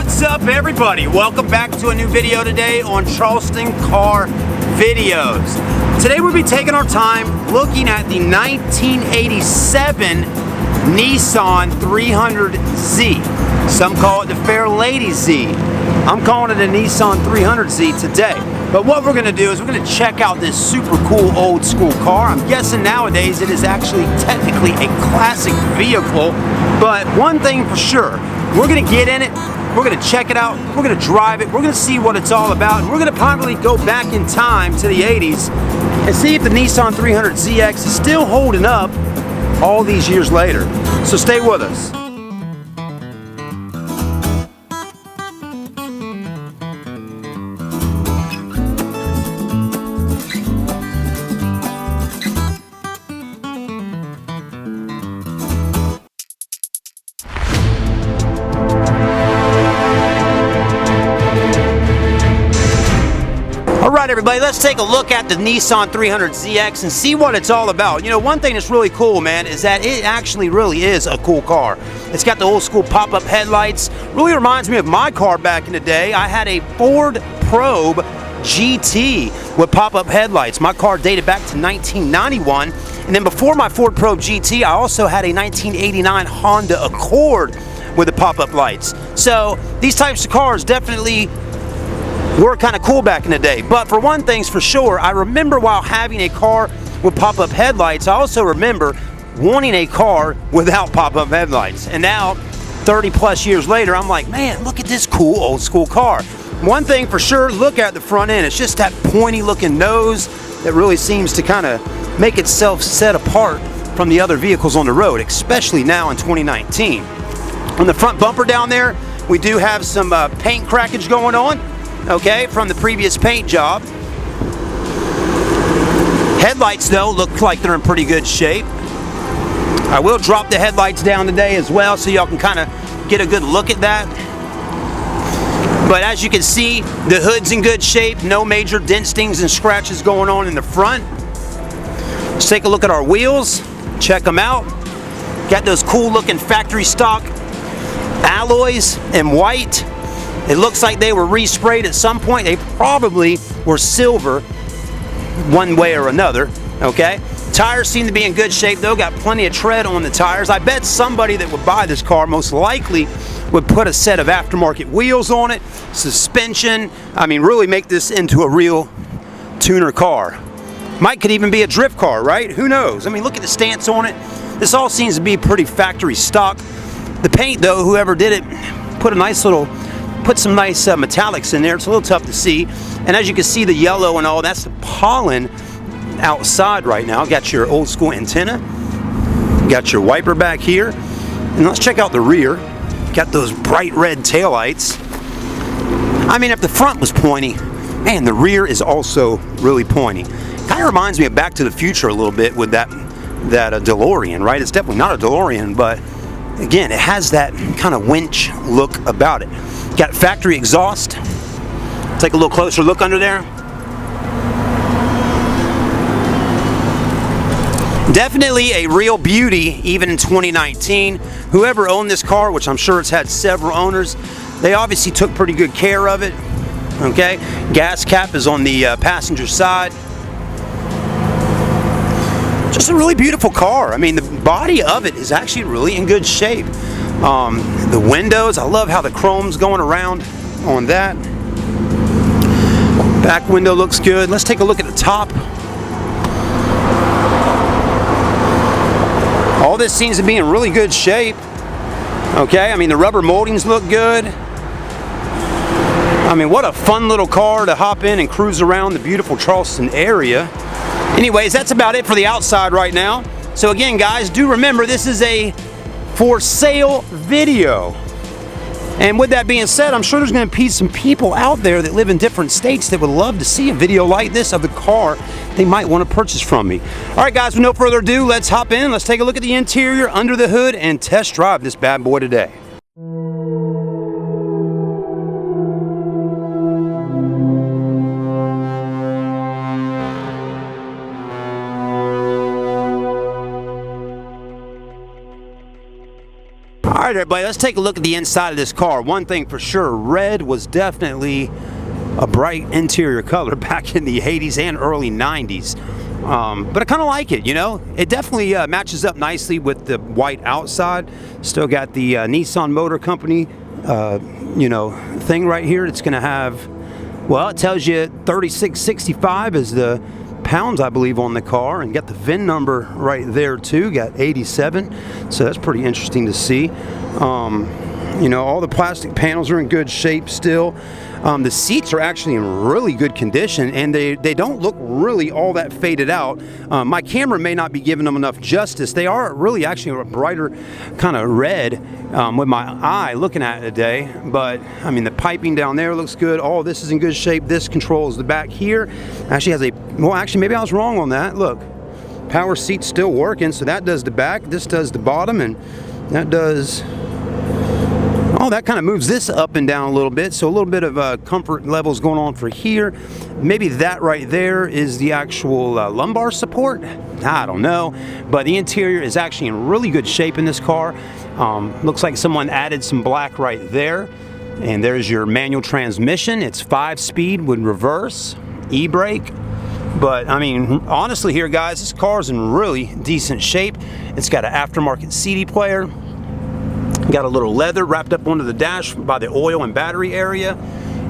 What's up, everybody? Welcome back to a new video today on Charleston Car Videos. Today we'll be taking our time looking at the 1987 Nissan 300Z. Some call it the Fair Lady Z. I'm calling it a Nissan 300Z today. But what we're going to do is we're going to check out this super cool old school car. I'm guessing nowadays it is actually technically a classic vehicle. But one thing for sure, we're going to get in it, we're going to check it out, we're going to drive it, we're going to see what it's all about, and we're going to probably go back in time to the 80s and see if the Nissan 300ZX is still holding up all these years later. So stay with us. Alright everybody, let's take a look at the Nissan 300ZX and see what it's all about. You know, one thing that's really cool, man, is that it actually really is a cool car. It's got the old school pop-up headlights. Really reminds me of my car back in the day. I had a Ford Probe GT with pop-up headlights. My car dated back to 1991. And then before my Ford Probe GT, I also had a 1989 Honda Accord with the pop-up lights. So these types of cars definitely were kind of cool back in the day. But for one thing's for sure, I remember while having a car with pop-up headlights, I also remember wanting a car without pop-up headlights. And now, 30 plus years later, I'm like, man, look at this cool old school car. One thing for sure, look at the front end. It's just that pointy looking nose that really seems to kind of make itself set apart from the other vehicles on the road, especially now in 2019. On the front bumper down there, we do have some paint crackage going on. Okay, from the previous paint job. Headlights though look like they're in pretty good shape. I will drop the headlights down today as well so y'all can kind of get a good look at that. But as you can see, the hood's in good shape, no major dent, stings, and scratches going on in the front. Let's take a look at our wheels, check them out. Got those cool looking factory stock alloys in white. It looks like they were resprayed at some point. They probably were silver one way or another, okay? Tires seem to be in good shape though, got plenty of tread on the tires. I bet somebody that would buy this car most likely would put a set of aftermarket wheels on it, suspension. I mean, really make this into a real tuner car. Could even be a drift car, right? Who knows? I mean, look at the stance on it. This all seems to be pretty factory stock. The paint though, whoever did it, put some nice metallics in there. It's a little tough to see. And as you can see, the yellow and all, that's the pollen outside right now. Got your old school antenna. Got your wiper back here. And let's check out the rear. Got those bright red taillights. I mean, if the front was pointy, man, the rear is also really pointy. Kind of reminds me of Back to the Future a little bit with that DeLorean, right? It's definitely not a DeLorean, but again, it has that kind of winch look about it. Got factory exhaust. Take a little closer look under there. Definitely a real beauty even in 2019. Whoever owned this car, which I'm sure it's had several owners, they obviously took pretty good care of it. Okay, gas cap is on the passenger side. Just a really beautiful car. I mean, the body of it is actually really in good shape. The windows, I love how the chrome's going around on that. Back window looks good. Let's take a look at the top. All this seems to be in really good shape. Okay, I mean, the rubber moldings look good. I mean, what a fun little car to hop in and cruise around the beautiful Charleston area. Anyways, that's about it for the outside right now. So again, guys, do remember this is a for sale video. And with that being said, I'm sure there's going to be some people out there that live in different states that would love to see a video like this of the car they might want to purchase from me. All right, guys, with no further ado, let's hop in. Let's take a look at the interior, under the hood, and test drive this bad boy today. All right, everybody, let's take a look at the inside of this car. One thing for sure, red was definitely a bright interior color back in the 80s and early 90s. But I kind of like it, you know. It definitely matches up nicely with the white outside. Still got the Nissan Motor Company, you know, thing right here. It's going to have, well, it tells you 3665 is the pounds, I believe, on the car, and got the VIN number right there too. Got 87, so that's pretty interesting to see. You know, all the plastic panels are in good shape still. The seats are actually in really good condition, and they don't look really all that faded out. My camera may not be giving them enough justice. They are really actually a brighter kind of red with my eye looking at it today. But I mean, the piping down there looks good. All this is in good shape. This controls the back here. Actually has a, well, actually maybe I was wrong on that. Look, power seat's still working, so that does the back. This does the bottom, and that does. Oh, that kind of moves this up and down a little bit, so a little bit of comfort levels going on for here. Maybe that right there is the actual lumbar support. I don't know, but the interior is actually in really good shape in this car. Looks like someone added some black right there. And there's your manual transmission. It's 5-speed with reverse, e-brake. But I mean, honestly here, guys, this car is in really decent shape. It's got an aftermarket CD player. Got a little leather wrapped up onto the dash by the oil and battery area.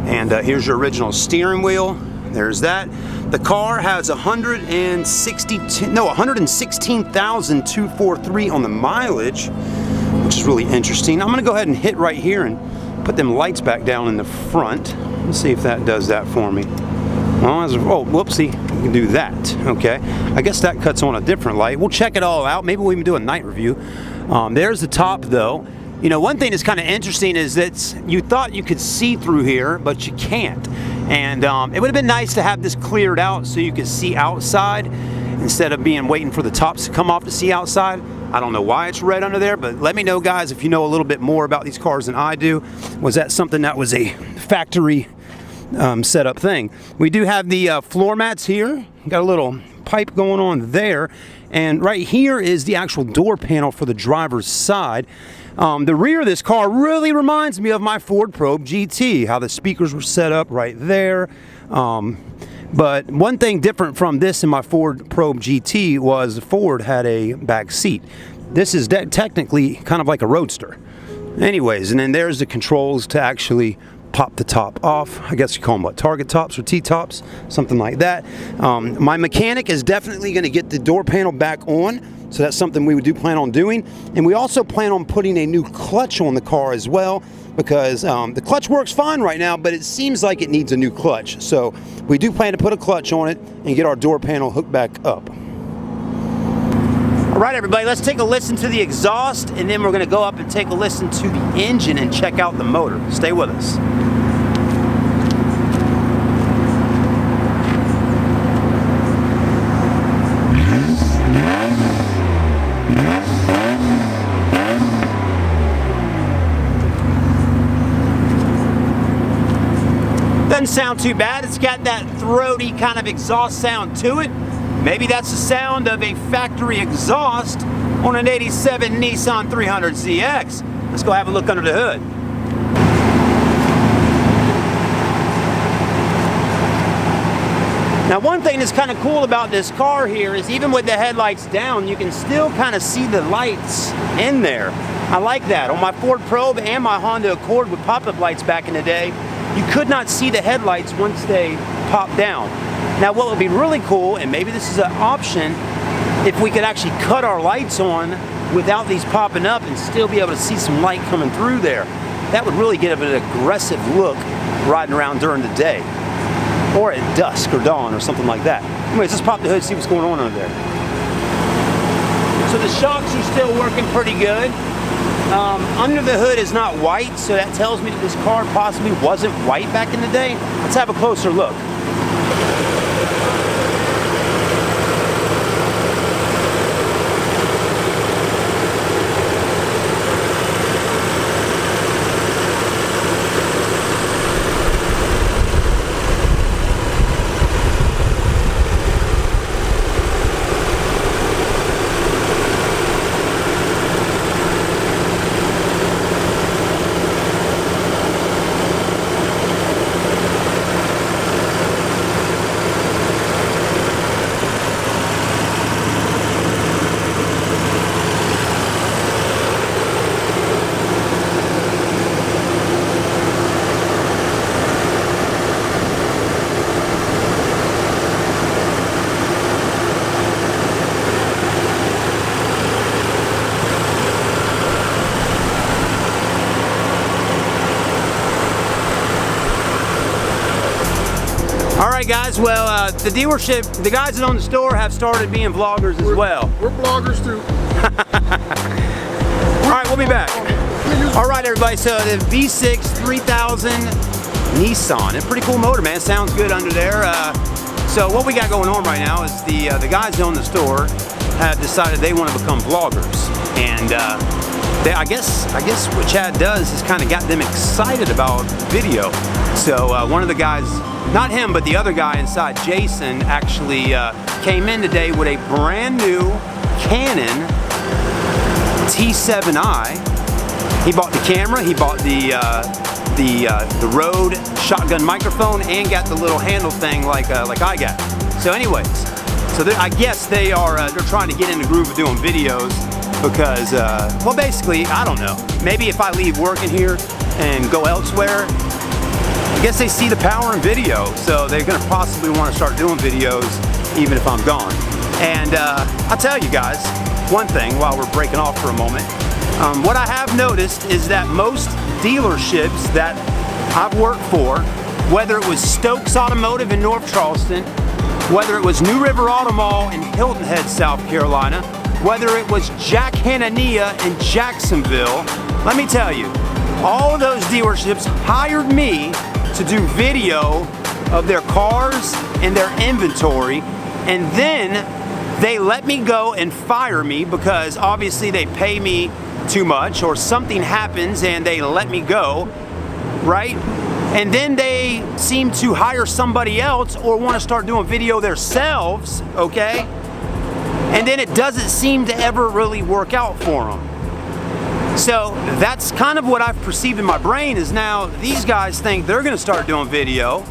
And here's your original steering wheel. There's that. The car has 116,243 on the mileage, which is really interesting. I'm gonna go ahead and hit right here and put them lights back down in the front. Let's see if that does that for me. Well, oh, whoopsie, you can do that, okay. I guess that cuts on a different light. We'll check it all out. Maybe we'll even do a night review. There's the top though. You know, one thing that's kind of interesting is that you thought you could see through here, but you can't. And it would have been nice to have this cleared out so you could see outside instead of waiting for the tops to come off to see outside. I don't know why it's red under there, but let me know, guys, if you know a little bit more about these cars than I do. Was that something that was a factory setup thing? We do have the floor mats here. Got a little pipe going on there. And right here is the actual door panel for the driver's side. The rear of this car really reminds me of my Ford Probe GT, how the speakers were set up right there. But one thing different from this and my Ford Probe GT was the Ford had a back seat. This is technically kind of like a Roadster. Anyways, and then there's the controls to actually pop the top off. I guess you call them what, target tops or T-tops, something like that. My mechanic is definitely going to get the door panel back on, so that's something we do plan on doing. And we also plan on putting a new clutch on the car as well, because the clutch works fine right now, but it seems like it needs a new clutch. So we do plan to put a clutch on it and get our door panel hooked back up. All right, everybody, let's take a listen to the exhaust, and then we're going to go up and take a listen to the engine and check out the motor. Stay with us. Doesn't sound too bad. It's got that throaty kind of exhaust sound to it. Maybe that's the sound of a factory exhaust on an 87 Nissan 300ZX. Let's go have a look under the hood. Now, one thing that's kind of cool about this car here is even with the headlights down, you can still kind of see the lights in there. I like that. On my Ford Probe and my Honda Accord with pop-up lights back in the day, you could not see the headlights once they popped down. Now, what would be really cool, and maybe this is an option, if we could actually cut our lights on without these popping up and still be able to see some light coming through there. That would really give it an aggressive look riding around during the day, or at dusk or dawn or something like that. Anyways, let's pop the hood, see what's going on under there. So the shocks are still working pretty good. Under the hood is not white, so that tells me that this car possibly wasn't white back in the day. Let's have a closer look. guys, well, the dealership, the guys that own the store have started being vloggers as well. We're vloggers too. All right, we'll be back. All right, everybody, so the V6 3000 Nissan, a pretty cool motor, man. Sounds good under there. So what we got going on right now is the guys that own the store have decided they want to become vloggers. And I guess what Chad does is kind of got them excited about video. So one of the guys, not him, but the other guy inside, Jason, actually came in today with a brand new Canon T7i. He bought the camera, he bought the Rode shotgun microphone, and got the little handle thing like I got. So anyways, so I guess they're trying to get in the groove of doing videos because, well, basically, I don't know. Maybe if I leave working here and go elsewhere, I guess they see the power in video, so they're gonna possibly want to start doing videos even if I'm gone. And I'll tell you guys one thing while we're breaking off for a moment. What I have noticed is that most dealerships that I've worked for, whether it was Stokes Automotive in North Charleston, whether it was New River Auto Mall in Hilton Head, South Carolina, whether it was Jack Hanania in Jacksonville, let me tell you, all of those dealerships hired me to do video of their cars and their inventory, and then they let me go and fire me because obviously they pay me too much or something happens and they let me go, right? And then they seem to hire somebody else or want to start doing video themselves, okay? And then it doesn't seem to ever really work out for them. So that's kind of what I've perceived in my brain is now these guys think they're going to start doing video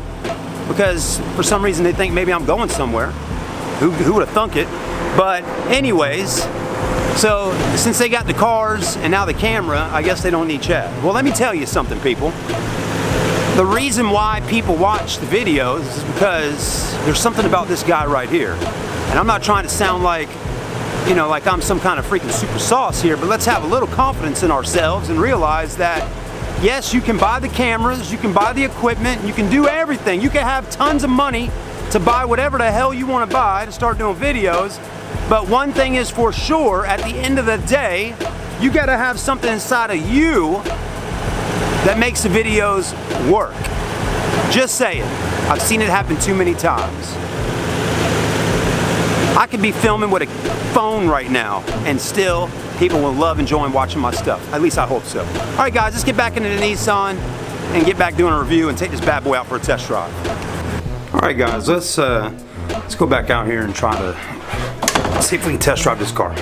because for some reason they think maybe I'm going somewhere. Who would have thunk it? But anyways, so since they got the cars and now the camera, I guess they don't need Chad. Well, let me tell you something, people. The reason why people watch the videos is because there's something about this guy right here. And I'm not trying to sound like, you know, like I'm some kind of freaking super sauce here, but let's have a little confidence in ourselves and realize that, yes, you can buy the cameras, you can buy the equipment, you can do everything. You can have tons of money to buy whatever the hell you want to buy to start doing videos. But one thing is for sure, at the end of the day, you got to have something inside of you that makes the videos work. Just saying. I've seen it happen too many times. I could be filming with a phone right now and still people will love enjoying watching my stuff. At least I hope so. All right, guys, let's get back into the Nissan and get back doing a review and take this bad boy out for a test drive. All right, guys, let's go back out here and try to see if we can test drive this car.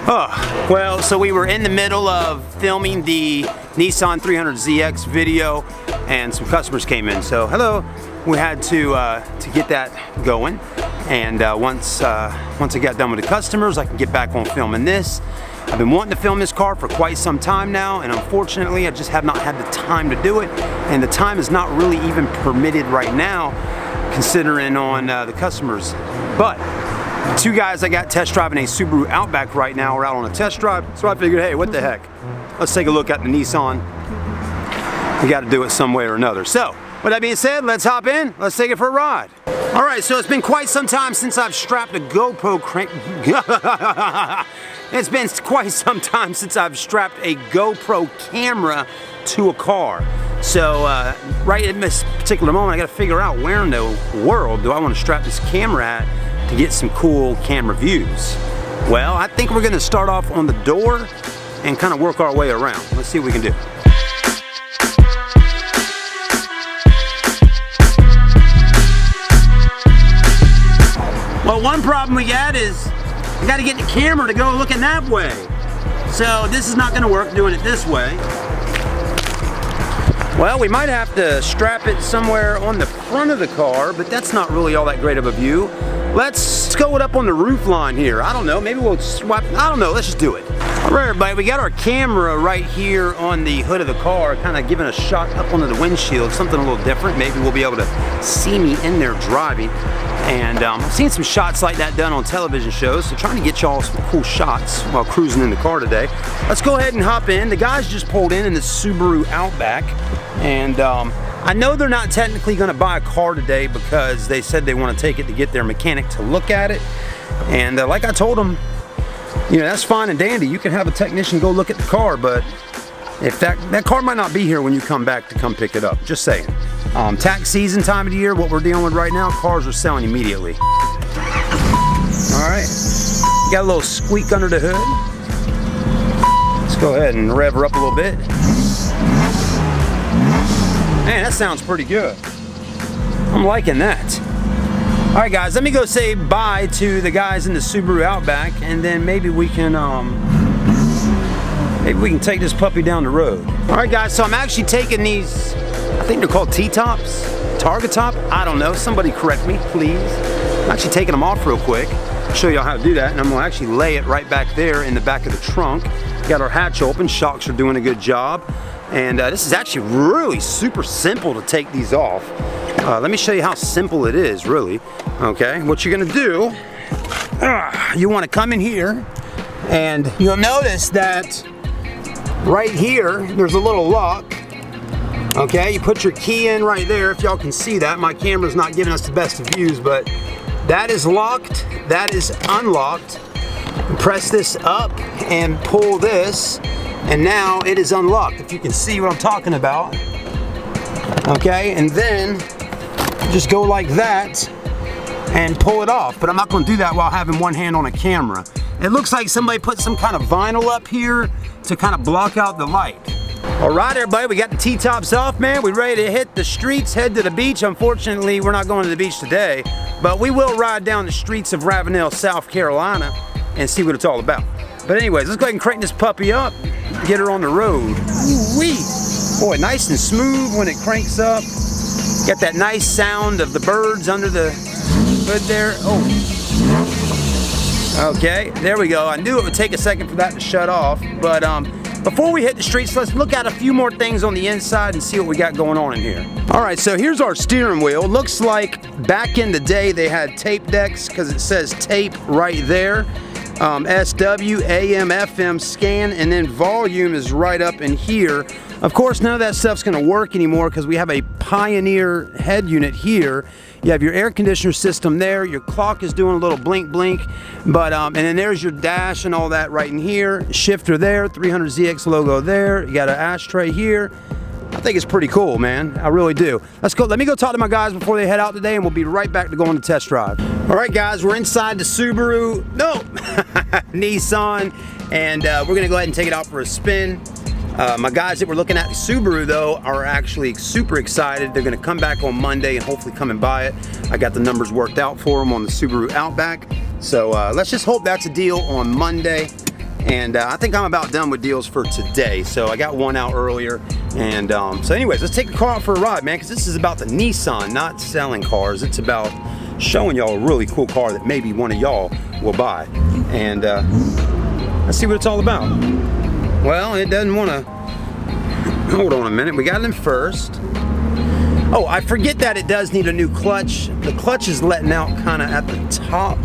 Oh, well, so we were in the middle of filming the Nissan 300ZX video and some customers came in. So, hello, we had to get that going. And once I got done with the customers, I can get back on filming this. I've been wanting to film this car for quite some time now, and unfortunately, I just have not had the time to do it. And the time is not really even permitted right now, considering on the customers. But two guys I got test driving a Subaru Outback right now are out on a test drive, so I figured, hey, what the heck? Let's take a look at the Nissan. We got to do it some way or another. So, with that being said, let's hop in. Let's take it for a ride. All right, so it's been quite some time since I've strapped a GoPro It's been quite some time since I've strapped a GoPro camera to a car. So right in this particular moment, I got to figure out where in the world do I want to strap this camera at to get some cool camera views. Well, I think we're going to start off on the door and kind of work our way around. Let's see what we can do. Well, one problem we got is I got to get the camera to go looking that way. So this is not going to work doing it this way. Well, we might have to strap it somewhere on the front of the car, but that's not really all that great of a view. Let's go it up on the roof line here. I don't know, maybe we'll swap, I don't know, let's just do it. All right, everybody, we got our camera right here on the hood of the car, kind of giving a shot up onto the windshield, something a little different. Maybe we'll be able to see me in there driving. And I've seen some shots like that done on television shows, so trying to get y'all some cool shots while cruising in the car today. Let's go ahead and hop in. The guys just pulled in the Subaru Outback, and I know they're not technically going to buy a car today because they said they want to take it to get their mechanic to look at it. And like I told them, you know, that's fine and dandy. You can have a technician go look at the car, but if that car might not be here when you come back to come pick it up. Just saying. Tax season time of the year, what we're dealing with right now, cars are selling immediately. All right, got a little squeak under the hood. Let's go ahead and rev her up a little bit. Man, that sounds pretty good. I'm liking that. All right, guys, let me go say bye to the guys in the Subaru Outback, and then maybe we can take this puppy down the road. All right, guys, so I'm actually taking these, I think they're called T-tops, Target top, I don't know. Somebody correct me, please. I'm actually taking them off real quick. I'll show y'all how to do that, and I'm gonna actually lay it right back there in the back of the trunk. Got our hatch open, shocks are doing a good job. And this is actually really super simple to take these off. Let me show you how simple it is, really. Okay, what you're gonna do, you wanna come in here, and you'll notice that right here, there's a little lock. Okay, you put your key in right there, if y'all can see that. My camera's not giving us the best of views, but that is locked, that is unlocked. Press this up and pull this, and now it is unlocked, if you can see what I'm talking about. Okay, and then just go like that and pull it off. But I'm not gonna do that while having one hand on a camera. It looks like somebody put some kind of vinyl up here to kind of block out the light. All right, everybody, we got the T-tops off, man. We're ready to hit the streets, head to the beach. Unfortunately, we're not going to the beach today, but we will ride down the streets of Ravenel, South Carolina, and see what it's all about. But anyways, let's go ahead and crank this puppy up, get her on the road. Ooh-wee. Boy, nice and smooth when it cranks up. Got that nice sound of the birds under the hood there. Oh. Okay, there we go. I knew it would take a second for that to shut off, but before we hit the streets, let's look at a few more things on the inside and see what we got going on in here. All right, so here's our steering wheel. Looks like back in the day they had tape decks because it says tape right there. SW, AM, FM, scan, and then volume is right up in here. Of course, none of that stuff's gonna work anymore because we have a Pioneer head unit here. You have your air conditioner system there. Your clock is doing a little blink blink, but and then there's your dash and all that right in here. Shifter there, 300ZX logo there. You got an ashtray here. I think it's pretty cool, man. I really do. Let's go. Let me go talk to my guys before they head out today, and we'll be right back to go on the test drive. All right, guys, we're inside the Subaru, Nissan, and we're gonna go ahead and take it out for a spin. My guys that were looking at the Subaru, though, are actually super excited. They're gonna come back on Monday and hopefully come and buy it. I got the numbers worked out for them on the Subaru Outback. So let's just hope that's a deal on Monday. And I think I'm about done with deals for today. So I got one out earlier. And so anyways, let's take the car out for a ride, man, because this is about the Nissan, not selling cars. It's about showing y'all a really cool car that maybe one of y'all will buy. And let's see what it's all about. Well, it doesn't want to, hold on a minute, we got it in first. Oh, I forget that it does need a new clutch. The clutch is letting out kind of at the top.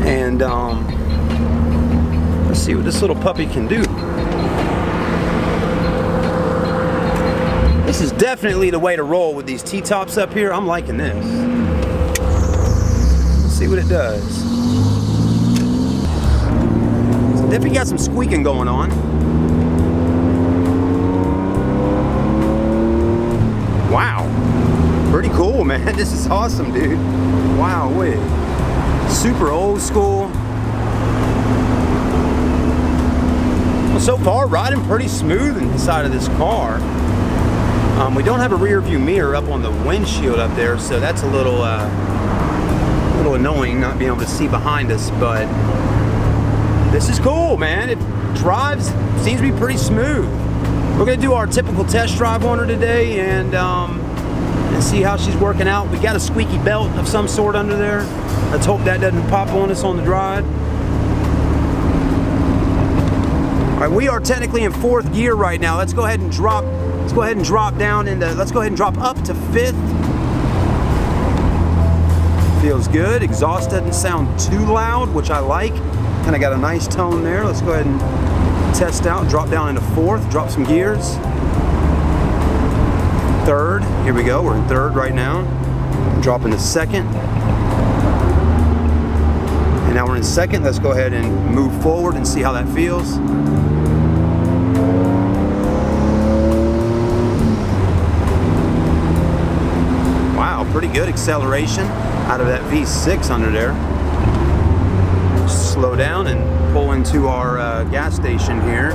And let's see what this little puppy can do. This is definitely the way to roll with these T-tops up here. I'm liking this. Let's see what it does. Definitely got some squeaking going on. Wow. Pretty cool, man. This is awesome, dude. Wow, wait. Super old school. Well, so far, riding pretty smooth inside of this car. We don't have a rear view mirror up on the windshield up there, so that's a little annoying not being able to see behind us, but this is cool, man. It drives, seems to be pretty smooth. We're gonna do our typical test drive on her today and see how she's working out. We got a squeaky belt of some sort under there. Let's hope that doesn't pop on us on the drive. All right, we are technically in 4th gear right now. Let's go ahead and drop. Let's go ahead and drop down into. Let's go ahead and drop up to 5th. Feels good. Exhaust doesn't sound too loud, which I like. Kind of got a nice tone there. Let's go ahead and test out. Drop down into 4th. Drop some gears. third. Here we go, we're in third right now. Dropping to second. And now we're in second. Let's go ahead and move forward and see how that feels. Wow, pretty good acceleration out of that V6 under there. Slow down and pull into our gas station here.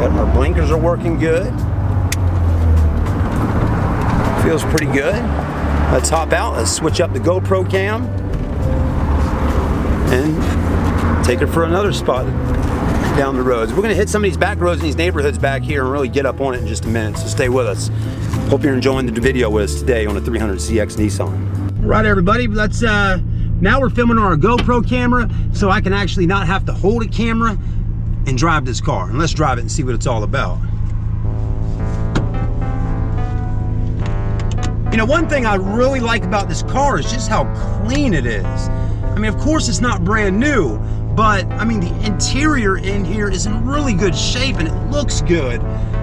Our blinkers are working good. Feels pretty good. Let's hop out. Let's switch up the GoPro cam and take it for another spot down the roads. We're going to hit some of these back roads in these neighborhoods back here and really get up on it in just a minute. So stay with us. Hope you're enjoying the video with us today on the 300ZX Nissan. All right, everybody. Let's now we're filming on our GoPro camera, so I can actually not have to hold a camera and drive this car. And let's drive it and see what it's all about. You know, one thing I really like about this car is just how clean it is. I mean, of course it's not brand new, but I mean, the interior in here is in really good shape and it looks good.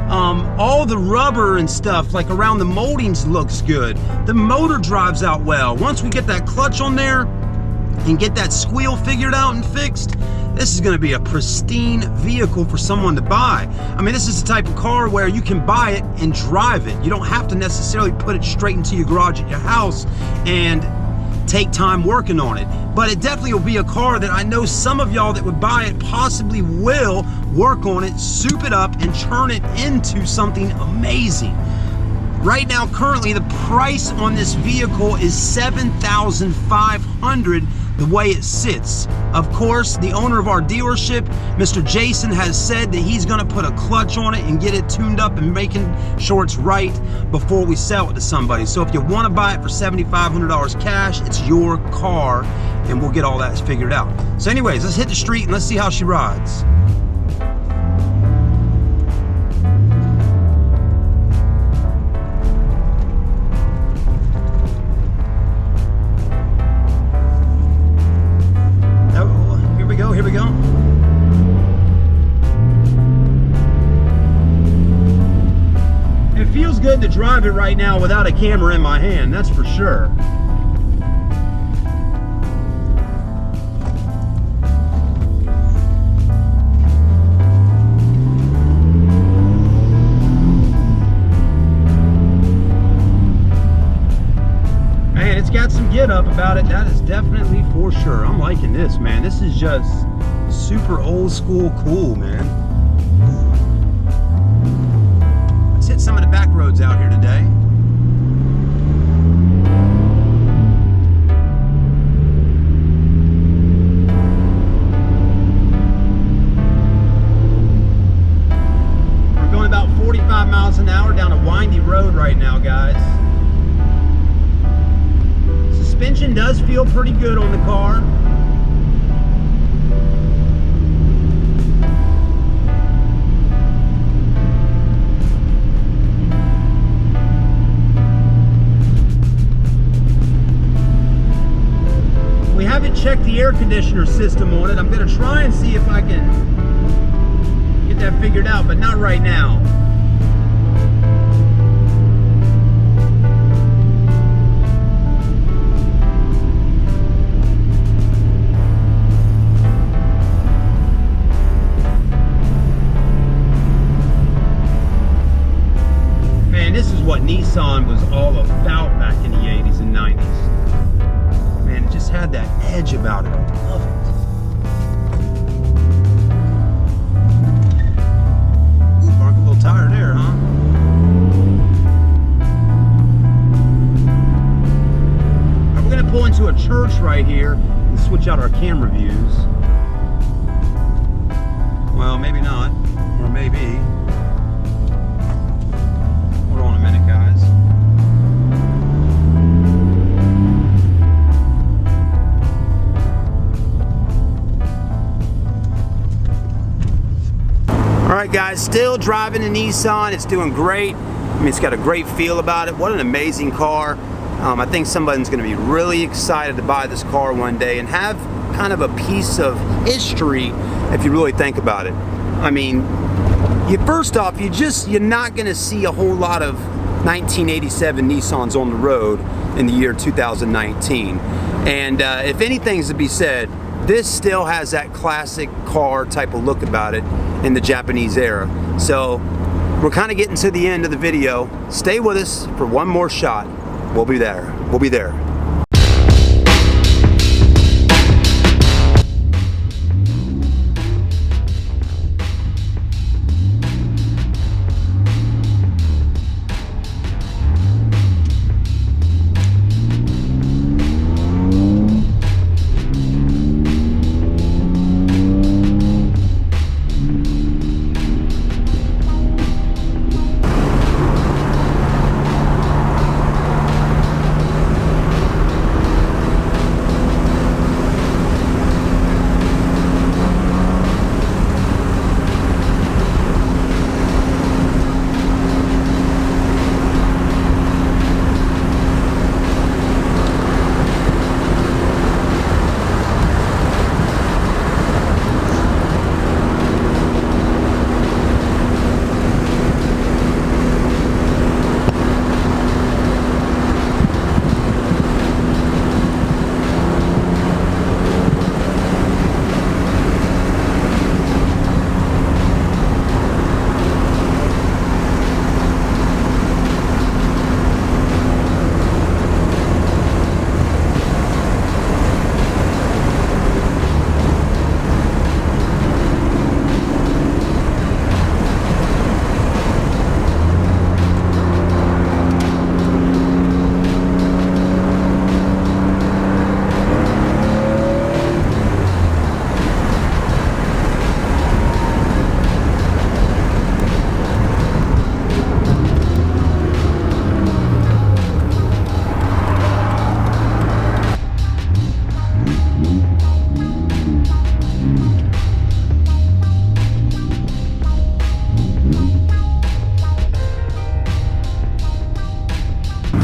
All the rubber and stuff like around the moldings looks good. The motor drives out well. Once we get that clutch on there and get that squeal figured out and fixed, this is going to be a pristine vehicle for someone to buy. I mean, this is the type of car where you can buy it and drive it. You don't have to necessarily put it straight into your garage at your house and take time working on it. But it definitely will be a car that I know some of y'all that would buy it possibly will work on it, soup it up, and turn it into something amazing. Right now, currently, the price on this vehicle is $7,500 the way it sits. Of course, the owner of our dealership, Mr. Jason, has said that he's gonna put a clutch on it and get it tuned up and making sure it's right before we sell it to somebody. So if you wanna buy it for $7,500 cash, it's your car, and we'll get all that figured out. So anyways, let's hit the street and let's see how she rides. Here we go. It feels good to drive it right now without a camera in my hand, that's for sure. Man, it's got some get up about it, that is definitely for sure. I'm liking this, man. This is just super old school cool, man. Let's hit some of the back roads out here today. We're going about 45 miles an hour down a windy road right now, guys. Suspension does feel pretty good on the car. We haven't checked the air conditioner system on it. I'm going to try and see if I can get that figured out, but not right now. This is what Nissan was all about back in the 80s and 90s. Man, it just had that edge about it. I love it. Ooh, Mark, a little tire there, huh? Right, we're going to pull into a church right here and switch out our camera views. Well, maybe not, or maybe. Alright guys, still driving the Nissan. It's doing great. I mean, it's got a great feel about it. What an amazing car. I think somebody's going to be really excited to buy this car one day and have kind of a piece of history if you really think about it. I mean, first off, you're not gonna see a whole lot of 1987 Nissans on the road in the year 2019. And if anything's to be said, this still has that classic car type of look about it in the Japanese era. So we're kind of getting to the end of the video. Stay with us for one more shot. We'll be there. We'll be there.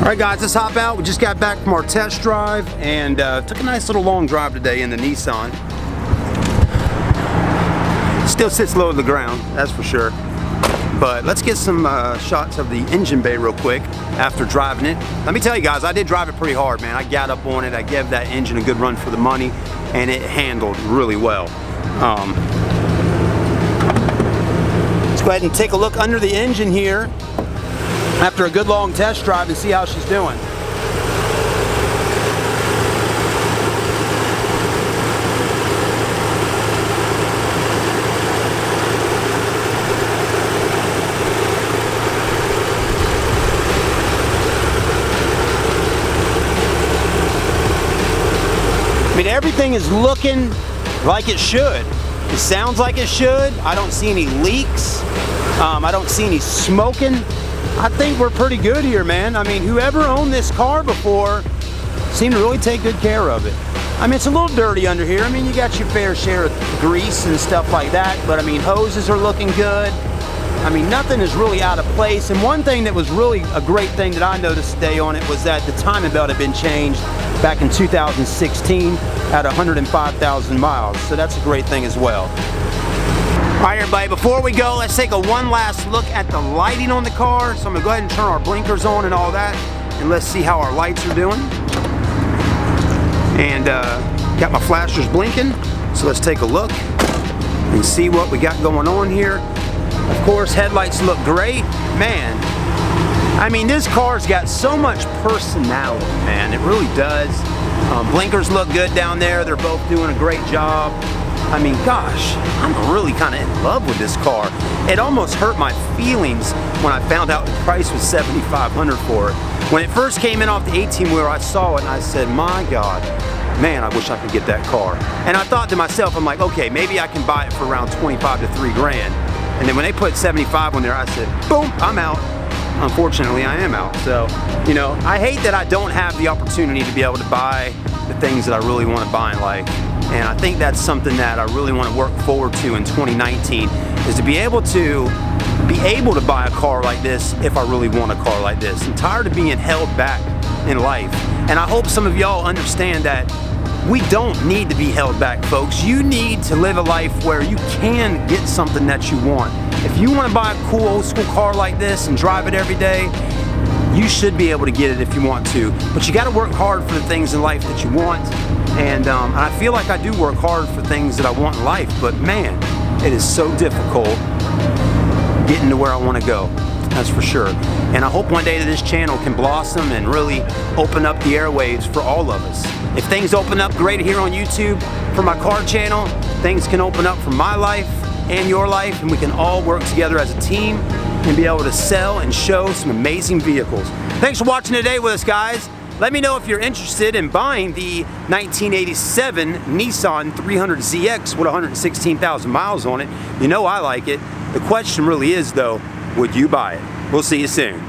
Alright guys, let's hop out. We just got back from our test drive and took a nice little long drive today in the Nissan. Still sits low to the ground, that's for sure. But let's get some shots of the engine bay real quick after driving it. Let me tell you guys, I did drive it pretty hard, man. I got up on it, I gave that engine a good run for the money, and it handled really well. Let's go ahead and take a look under the engine here after a good long test drive and see how she's doing. I mean, everything is looking like it should. It sounds like it should. I don't see any leaks. I don't see any smoking. I think we're pretty good here, man. I mean, whoever owned this car before seemed to really take good care of it. I mean, it's a little dirty under here. I mean, you got your fair share of grease and stuff like that, but I mean, hoses are looking good. I mean, nothing is really out of place. And one thing that was really a great thing that I noticed today on it was that the timing belt had been changed back in 2016 at 105,000 miles. So that's a great thing as well. All right, everybody, before we go, let's take one last look at the lighting on the car. So I'm gonna go ahead and turn our blinkers on and all that, and let's see how our lights are doing. And got my flashers blinking, so let's take a look and see what we got going on here. Of course, headlights look great. Man, I mean, this car's got so much personality, man. It really does. Blinkers look good down there. They're both doing a great job. I mean, gosh, I'm really kind of in love with this car. It almost hurt my feelings when I found out the price was $7,500 for it. When it first came in off the 18-wheeler, I saw it and I said, my God, man, I wish I could get that car. And I thought to myself, I'm like, okay, maybe I can buy it for around 25 to 3 grand. And then when they put 75 on there, I said, boom, I'm out. Unfortunately, I am out. So, you know, I hate that I don't have the opportunity to be able to buy the things that I really want to buy in life. And I think that's something that I really want to work forward to in 2019, is to be able to buy a car like this if I really want a car like this. I'm tired of being held back in life. And I hope some of y'all understand that we don't need to be held back, folks. You need to live a life where you can get something that you want. If you want to buy a cool old school car like this and drive it every day, you should be able to get it if you want to. But you got to work hard for the things in life that you want. And I feel like I do work hard for things that I want in life, but man, it is so difficult getting to where I want to go. That's for sure. And I hope one day that this channel can blossom and really open up the airwaves for all of us. If things open up great here on YouTube for my car channel, things can open up for my life and your life, and we can all work together as a team and be able to sell and show some amazing vehicles. Thanks for watching today with us, guys. Let me know if you're interested in buying the 1987 Nissan 300ZX with 116,000 miles on it. You know I like it. The question really is, though, would you buy it? We'll see you soon.